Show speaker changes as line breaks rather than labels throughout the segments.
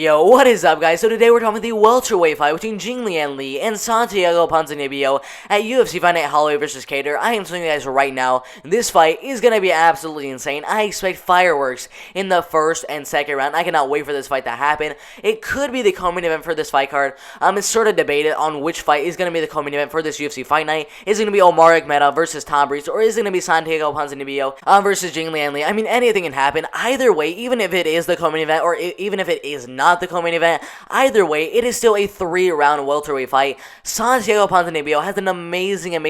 Yo, what is up, guys? So today we're talking about the welterweight fight between Jingliang and Santiago Ponzinibbio at UFC Fight Night Holloway vs. Cater. I am telling you guys right now, this fight is going to be absolutely insane. I expect fireworks in the first and second round. I cannot wait for this fight to happen. It could be the co-main event for this fight card. It's sort of debated on which fight is going to be the co-main event for this UFC Fight Night. Is it going to be Omar Akhmedov versus Tom Breeze, or is it going to be Santiago Ponzinibbio versus Jingliang? I mean, anything can happen. Either way, even if it is the co-main event, or even if it is not the co-main event, either way, it is still a 3-round welterweight fight. Santiago Ponzinibbio has an amazing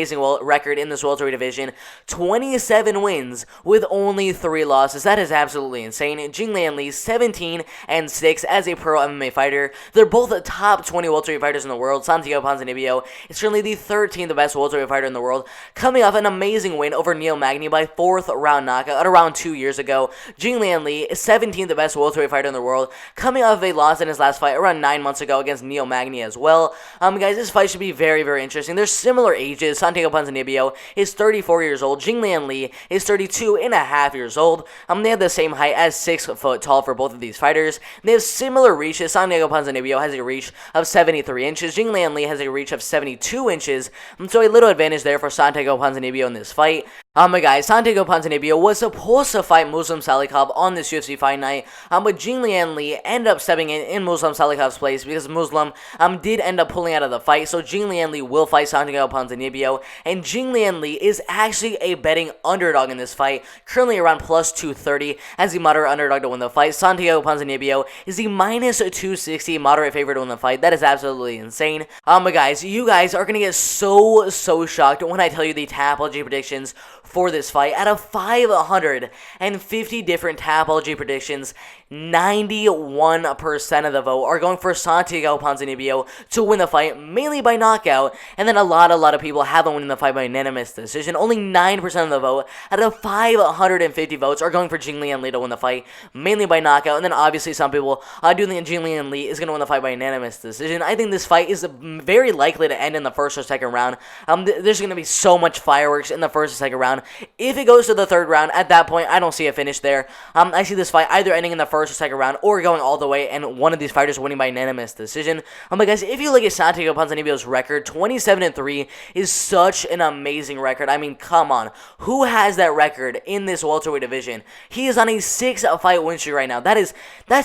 record in this welterweight division. 27 wins with only 3 losses. That is absolutely insane. Jingliang 17-6 as a pro MMA fighter. They're both the top 20 welterweight fighters in the world. Santiago Ponzinibbio is currently the 13th best welterweight fighter in the world, coming off an amazing win over Neil Magny by 4th round knockout around 2 years ago. Jingliang is 17th best welterweight fighter in the world, coming off a loss in his last fight around 9 months ago against Neil Magny as well. Guys, this fight should be very interesting. They're similar ages. Santiago Ponzinibbio is 34 years old. Jingliang is 32 and a half years old. They have the same height as 6 foot tall for both of these fighters. They have similar reaches. Santiago Ponzinibbio has a reach of 73 inches. Jingliang has a reach of 72 inches. So a little advantage there for Santiago Ponzinibbio in this fight. Guys, Santiago Ponzinibbio was supposed to fight Muslim Salikhov on this UFC Fight Night, but Jingliang ended up stepping in Muslim Salikhov's place because Muslim did end up pulling out of the fight. So Jingliang will fight Santiago Ponzinibbio, and Jingliang is actually a betting underdog in this fight, currently around plus 230 as the moderate underdog to win the fight. Santiago Ponzinibbio is the minus 260 moderate favorite to win the fight. That is absolutely insane. But guys, you guys are gonna get so shocked when I tell you the Tapology predictions for this fight. Out of 550 different Tapology predictions, 91% of the vote are going for Santiago Ponzinibbio to win the fight, mainly by knockout, and then a lot of people have him winning the fight by unanimous decision. Only 9% of the vote out of 550 votes are going for Jingliang to win the fight, mainly by knockout, and then obviously some people do think Jingliang is going to win the fight by unanimous decision. I think this fight is very likely to end in the first or second round. There's going to be so much fireworks in the first or second round. If it goes to the third round, at that point, I don't see a finish there. I see this fight either ending in the first or second round, or going all the way and one of these fighters winning by unanimous decision. But guys, if you look at Santiago Ponzinibbio's record, 27-3 is such an amazing record. I mean, come on. Who has that record in this welterweight division? He is on a 6-fight win streak right now. That's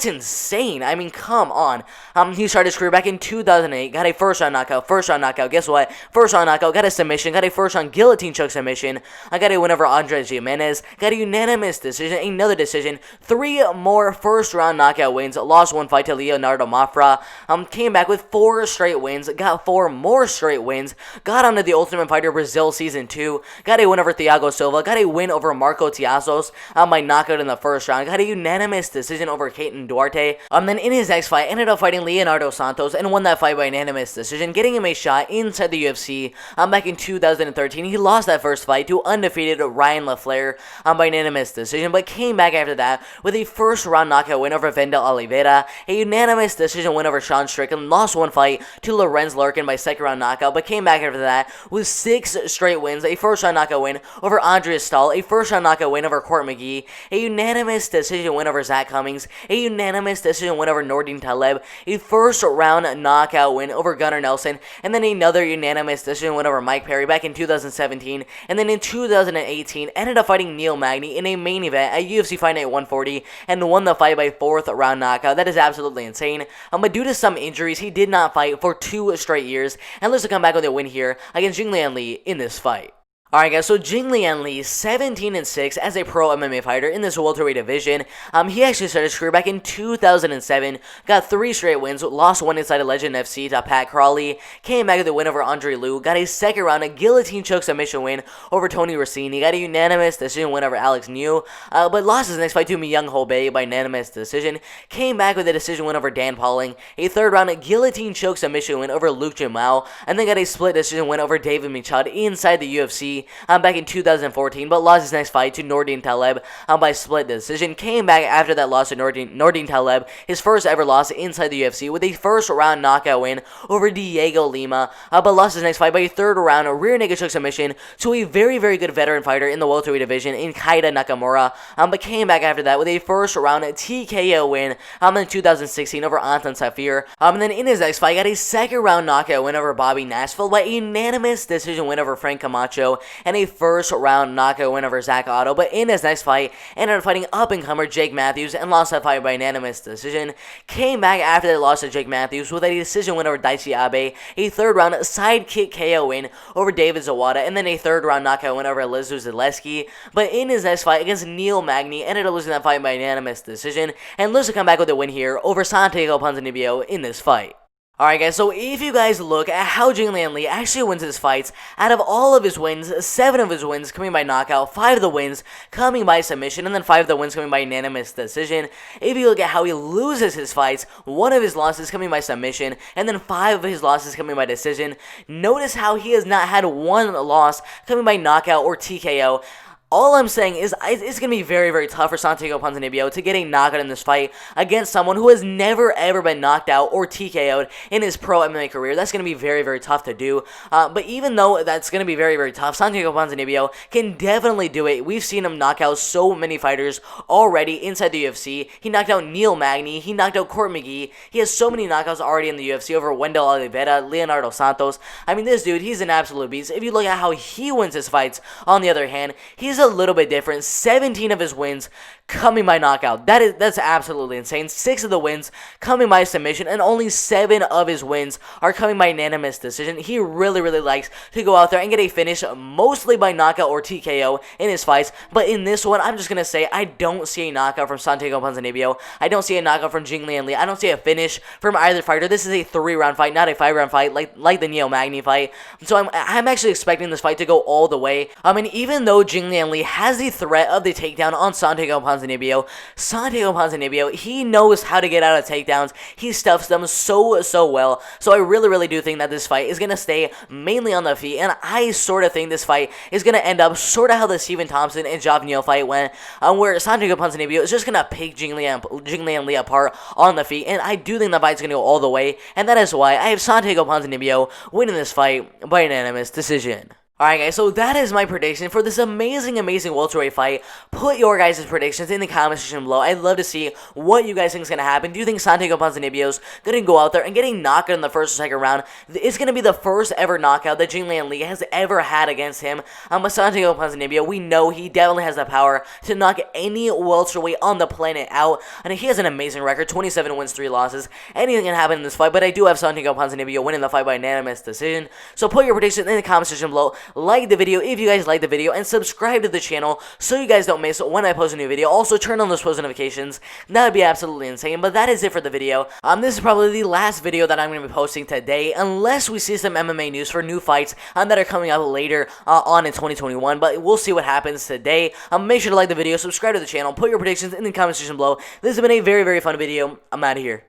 insane. I mean, come on. He started his career back in 2008, got a first round knockout. Guess what? First round knockout, got a submission, got a first round guillotine choke submission. I got a win over Andres Jimenez, got a unanimous decision, another decision, 3 more first round knockout wins, lost 1 fight to Leonardo Mafra, came back with 4 straight wins, got 4 more straight wins, got onto the Ultimate Fighter Brazil Season 2, got a win over Thiago Silva, got a win over Marco Tiasos by knockout in the first round, got a unanimous decision over Keaton Duarte, then in his next fight, ended up fighting Leonardo Santos and won that fight by unanimous decision, getting him a shot inside the UFC back in 2013. He lost that first fight to undefeated Ryan LaFleur by unanimous decision, but came back after that with a first round knockout win over Vendel Oliveira, a unanimous decision win over Sean Strickland, lost 1 fight to Lorenz Larkin by second round knockout, but came back after that with 6 straight wins, a first round knockout win over Andreas Stahl, a first round knockout win over Court McGee, a unanimous decision win over Zach Cummings, a unanimous decision win over Nordin Taleb, a first round knockout win over Gunnar Nelson, and then another unanimous decision win over Mike Perry back in 2017, and then in 2018 ended up fighting Neil Magny in a main event at UFC Fight Night 140 and won the fight by 4th round knockout. That is absolutely insane. But due to some injuries, he did not fight for 2 straight years, and looks to come back with a win here against Jingliang in this fight. Alright guys, so Jingliang 17-6 as a pro MMA fighter in this welterweight division. He actually started his career back in 2007, got 3 straight wins, lost 1 inside of Legend FC to Pat Crawley, came back with a win over Andre Liu, got a second round a guillotine choke submission win over Tony Rossini, got a unanimous decision win over Alex New, but lost his next fight to Myung Ho Bae by unanimous decision, came back with a decision win over Dan Pauling, a third round a guillotine choke submission win over Luke Jamao, and then got a split decision win over David Michad inside the UFC. UFC back in 2014, but lost his next fight to Nordin Taleb by split decision. Came back after that loss to Nordin Taleb, his first ever loss inside the UFC, with a first round knockout win over Diego Lima, but lost his next fight by a third round rear naked choke submission to a very, very good veteran fighter in the welterweight division in Kaida Nakamura, but came back after that with a first round TKO win in 2016 over Anton Safir, and then in his next fight got a second round knockout win over Bobby Nashville by a unanimous decision win over Frank Camacho, and a first round knockout win over Zach Otto. But in his next fight ended up fighting up and comer Jake Matthews and lost that fight by unanimous decision. Came back after they lost to Jake Matthews with a decision win over Daichi Abe, a third round sidekick KO win over David Zawada, and then a third round knockout win over Elizu Zaleski. But in his next fight against Neil Magny, ended up losing that fight by unanimous decision, and looks to come back with a win here over Santiago Ponzinibbio in this fight. Alright guys, so if you guys look at how Jingliang Li actually wins his fights, out of all of his wins, 7 of his wins coming by knockout, 5 of the wins coming by submission, and then 5 of the wins coming by unanimous decision. If you look at how he loses his fights, 1 of his losses coming by submission, and then 5 of his losses coming by decision. Notice how he has not had 1 loss coming by knockout or TKO. All I'm saying is it's going to be very, very tough for Santiago Ponzinibbio to get a knockout in this fight against someone who has never, ever been knocked out or TKO'd in his pro MMA career. That's going to be very, very tough to do. But even though that's going to be very, very tough, Santiago Ponzinibbio can definitely do it. We've seen him knock out so many fighters already inside the UFC. He knocked out Neil Magny. He knocked out Court McGee. He has so many knockouts already in the UFC over Wendell Oliveira, Leonardo Santos. I mean, this dude, he's an absolute beast. If you look at how he wins his fights, on the other hand, he's a little bit different. 17 of his wins coming by knockout. That's absolutely insane. 6 of the wins coming by submission, and only 7 of his wins are coming by unanimous decision. He really, really likes to go out there and get a finish, mostly by knockout or TKO in his fights. But in this one, I'm just gonna say I don't see a knockout from Santiago Ponzinibbio. I don't see a knockout from Jingliang Li. I don't see a finish from either fighter. This is a 3-round fight, not a 5-round fight like the Neil Magny fight. So I'm actually expecting this fight to go all the way. I mean, even though Jingliang Li has the threat of the takedown on Santiago Ponzinibbio, he knows how to get out of takedowns. He stuffs them so well. So I really, really do think that this fight is going to stay mainly on the feet, and I sort of think this fight is going to end up sort of how the Stephen Thompson and Job Neal fight went, where Santiago Ponzinibbio is just going to pick Jingliang Li apart on the feet, and I do think the fight's going to go all the way, and that is why I have Santiago Ponzinibbio winning this fight by unanimous decision. Alright guys, so that is my prediction for this amazing welterweight fight. Put your guys' predictions in the comment section below. I'd love to see what you guys think is going to happen. Do you think Santiago Ponzinibbio's going to go out there and getting knocked out in the first or second round? It's going to be the first ever knockout that Jingliang Li has ever had against him. But Santiago Ponzinibbio, we know he definitely has the power to knock any welterweight on the planet out. And he has an amazing record, 27 wins, 3 losses. Anything can happen in this fight, but I do have Santiago Ponzinibbio winning the fight by unanimous decision. So put your predictions in the comment section below. Like the video if you guys like the video, and subscribe to the channel so you guys don't miss when I post a new video. Also, turn on those post notifications. That would be absolutely insane. But that is it for the video. This is probably the last video that I'm going to be posting today, unless we see some MMA news for new fights that are coming up later on in 2021. But we'll see what happens today. Make sure to like the video, subscribe to the channel, put your predictions in the comment section below. This has been a very, very fun video. I'm out of here.